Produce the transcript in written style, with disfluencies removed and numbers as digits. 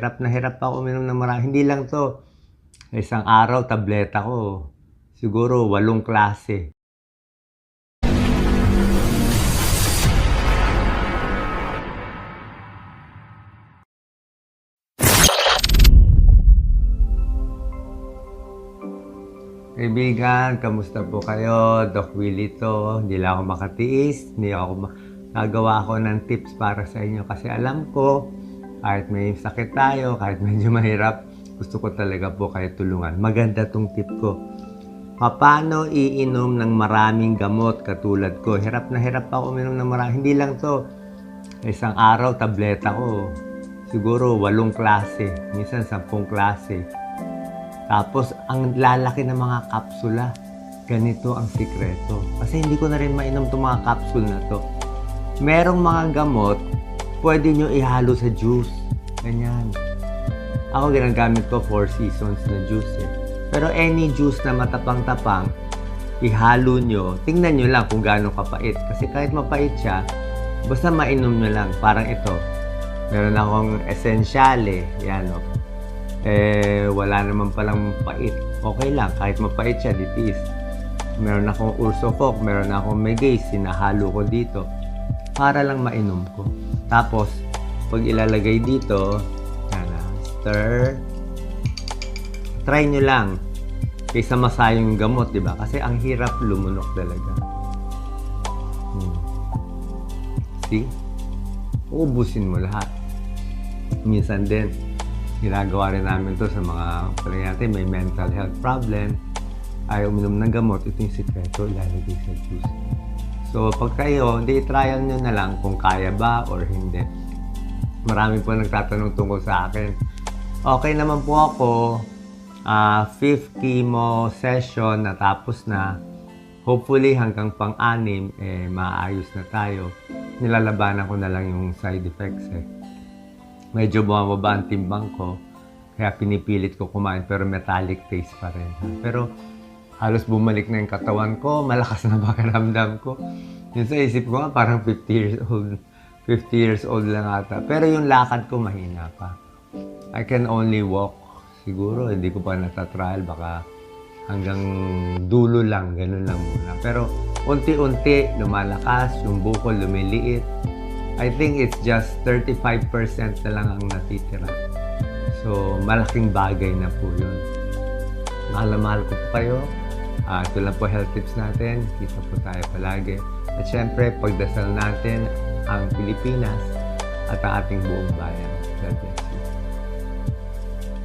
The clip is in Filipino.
Hirap na hirap ako uminom ng marami. Hindi lang 'to, isang araw tableta ko, siguro 8 klase. Kaibigan, kamusta po kayo? Doc Willie 'to. Hindi lang ako makatiis, hindi ako gagawa ako ng tips para sa inyo kasi alam ko, kahit may sakit tayo, kahit medyo mahirap, gusto ko talaga po kayo tulungan. Maganda 'tong tip ko. Paano iinom ng maraming gamot katulad ko? Hirap na hirap ako uminom ng marami. Hindi lang 'to, isang araw tableta ko, siguro 8 klase, minsan 10 klase. Tapos, ang lalaki ng mga kapsula. Ganito ang sikreto. Kasi hindi ko na rin mainom itong mga capsule na to. Merong mga gamot, pwede nyo ihalo sa juice. Ganyan. Ako ginagamit ko 4 seasons na juice eh. Pero any juice na matapang-tapang, ihalo nyo. Tingnan nyo lang kung gaano kapait. Kasi kahit mapait siya, basta mainom nyo lang. Parang ito. Meron akong Essentiale. Yan o. Wala naman palang pait. Okay lang, kahit mapait siya, ditis. Meron akong Ursofoc, meron akong Megace, sinahalo ko dito para lang mainom ko. Tapos, pag ilalagay dito, stir. Try nyo lang kaysa masayang yung gamot, diba? Kasi ang hirap lumunok talaga. See? Uubusin mo lahat. Minsan din, ginagawa rin namin to sa mga natin may mental health problem, ayaw uminom ng gamot, ito yung sikreto, ilalagay sa juice. So, pag kayo, hindi trial nyo na lang kung kaya ba or hindi. Marami po nagtatanong tungkol sa akin. Okay naman po ako, 5th chemo session natapos na. Hopefully hanggang pang-6, maayos na tayo. Nilalabanan ko na lang yung side effects eh. Medyo bumababa ang timbang ko, kaya pinipilit ko kumain pero metallic taste pa rin. Pero halos bumalik na yung katawan ko, malakas na pakiramdam ko. Yun sa isip ko nga parang 50 years old lang ata. Pero yung lakad ko mahina pa. I can only walk. Siguro hindi ko pa natatrial, baka hanggang dulo lang, ganun lang muna. Pero unti-unti lumalakas, yung bukol lumiliit. I think it's just 35% na lang ang natitira. So, malaking bagay na po yun. Mahal na mahal ko po kayo. Ito lang po health tips natin. Kita po tayo palagi. At syempre, pagdasal natin ang Pilipinas at ang ating buong bayan. God bless.